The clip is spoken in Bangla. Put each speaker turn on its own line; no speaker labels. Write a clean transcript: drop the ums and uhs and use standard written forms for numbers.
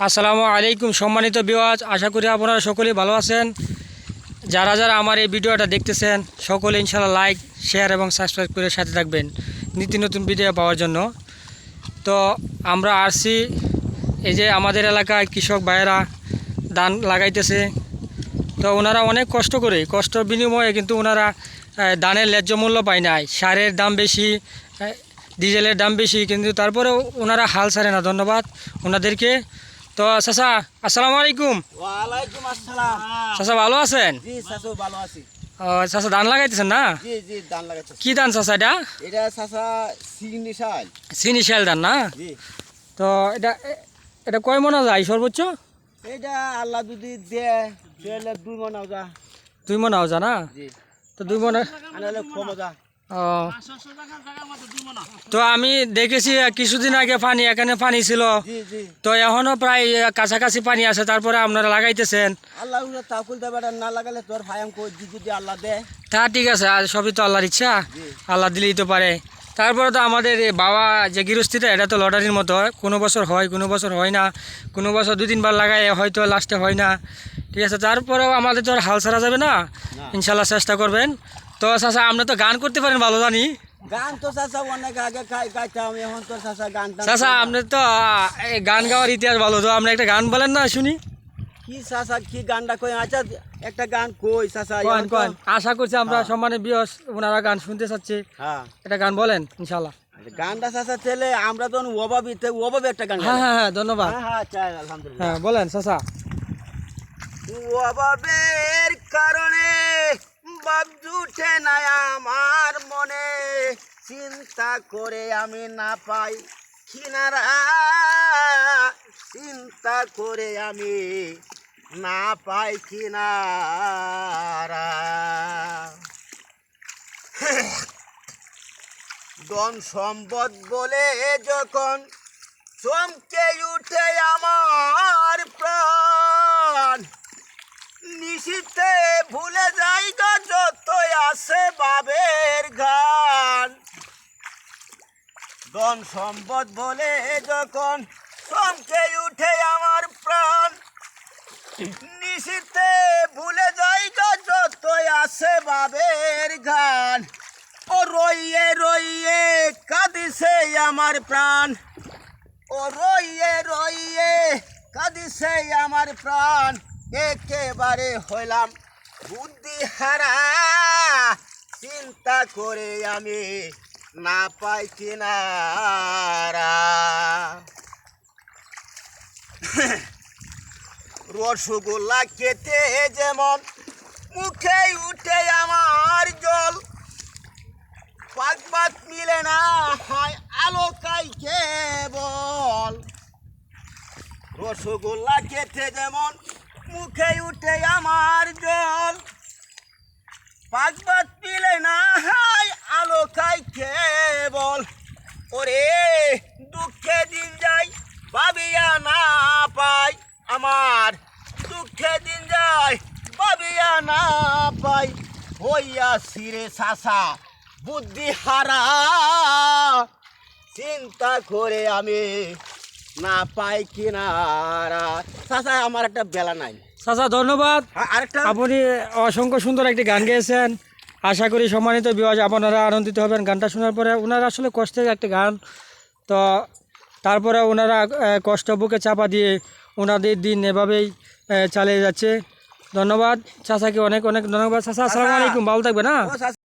আসসালামু আলাইকুম সম্মানিত ভিউয়ার্স, আশা করি আপনারা সকলেই ভালো আছেন। যারা যারা আমার এই ভিডিওটা দেখতেছেন সকলে ইনশাআল্লাহ লাইক, শেয়ার এবং সাবস্ক্রাইব করে সাথে থাকবেন নিত্য নতুন ভিডিও পাওয়ার জন্য। তো আমরা আসছি, এই যে আমাদের এলাকায় কৃষক ভাইয়েরা ধান লাগাইতেছে। তো ওনারা অনেক কষ্ট করে, কষ্টর বিনিময়ে কিন্তু ওনারা ধানের ন্যায্য মূল্য পায় নাই। সারের দাম বেশি, ডিজেলের দাম বেশি, কিন্তু তারপরেও ওনারা হাল ছাড়ে না। ধন্যবাদ ওনাদেরকে। তো চাচা আসসালামু আলাইকুম।
ওয়ালাইকুম আসসালাম।
চাচা ভালো আছেন?
জি চাচা ভালো আছি।
চাচা ধান লাগাইতেছেন না?
জি জি ধান লাগাচ্ছি।
কি ধান চাচা এটা?
এটা চাচা সিগনি শাল।
চিনি শাল ধান না?
জি।
তো এটা এটা কয় মনা যায় সর্বোচ্চ?
এটা আল্লাহ যদি দেয় তাহলে 2 মণ যা।
2 মনাও যা না?
জি।
তো 2 মনে
আনালে কম যা।
ও, তো আমি দেখেছি কিছুদিন আগে পানি, এখানে পানি ছিল।
জি জি।
তো এখনো প্রায় কাছাকাছি পানি আছে, তারপরে আপনারা লাগাইতেছেন।
আল্লাহ তাকুল দেবেটা না লাগালে তোর ফায়াম কই যদি আল্লাহ দেয়।
তা ঠিক আছে, আর সবই তো আল্লাহর ইচ্ছা,
জি।
আল্লাহ দিলেই তো পারে। তারপরে তো আমাদের এই বাবা যে গৃহস্থিটা, এটা তো লটারির মতো হয়, কোনো বছর হয় কোনো বছর হয় না, কোনো বছর 2-3 বার লাগায় হয়তো লাস্টে হয় না। ঠিক আছে, তারপরেও আমাদের তো আর হাল ছাড়া যাবে না, ইনশাল্লাহ চেষ্টা করবেন। তো চাচা আপনি তো গান করতে পারেন ভালো জানি।
গান তো চাচা অনেক আগে গাইতাম, এখন তো চাচা গান
চাচা আপনি তো এই গান গাওয়ার ইতিহাস ভালো, তো আপনি একটা গান বলেন না শুনি।
কি চাচা কি গানটা কই? আচ্ছা একটা গান কই চাচা।
কোন কোন, আশা করছি আমরা সম্মানের বিয়স ওনারা গান শুনতে চাচ্ছি।
হ্যাঁ
একটা গান বলেন ইনশাল্লাহ।
গানটা চাচা তেলে আমরা তো ওভাবে একটা গান
হ্যাঁ
গাই।
হ্যাঁ হ্যাঁ, ধন্যবাদ।
হ্যাঁ হ্যাঁ চাই আলহামদুলিল্লাহ।
হ্যাঁ বলেন চাচা।
অভাবের কারণে বাপ জুটে না আমার মনে, চিন্তা করে আমি না পাই কিনারা, চিন্তা করে আমি না পাই কিনারা। ধন সম্পদ বলে যখন চমকে উঠে আমার প্রাণ, নিশিতে ভুলে যাই গো যতই আছে বাবের গান। ধন সম্পদ বলে যখন চমকে উঠে আমার প্রাণ, নিশিতে ভুলে যাই গো যতই আছে বাবের গান। ও রইয়ে রইয়ে কাঁদিছে আমার প্রাণ, ও রইয়ে রইয়ে কাঁদিছে আমার প্রাণ। একেবারে হইলাম বুদ্ধি হারা, চিন্তা করে আমি না পাই কিনারা। রসগোল্লা খেতে যেমন মুখে উঠে আমার জল, পাকবাত মিলে না হয় আলোকাই কেবল। রসগোল্লা খেতে যেমন মুখে উঠে আমার জল, পাকবাত মিলে না হয় আলোকাই কেবল। ওরে দুঃখে দিন যাই ভাবিয়া না পাই, আমার দুঃখে দিন যাই ভাবিয়া না পাই। হইয়া সিরে চাচা বুদ্ধি হারা, চিন্তা করে আমি না পাই কিনারা। চাচা আমার একটা বেলা নাই।
চাচা ধন্যবাদ,
আরেকটা
আপনি অসংখ্য সুন্দর একটি গান গেয়েছেন। আশা করি সম্মানিত ভিউয়ার্স আপনারা আনন্দিত হবেন গানটা শোনার পরে। ওনারা আসলে কষ্টের একটা গান, তো তারপরে ওনারা কষ্ট বুকে চাপা দিয়ে ওনাদের দিন এভাবেই চালিয়ে যাচ্ছে। ধন্যবাদ চাচাকে, অনেক অনেক ধন্যবাদ। চাচা আসসালামু আলাইকুম, ভালো থাকবেন। না
ও চাচা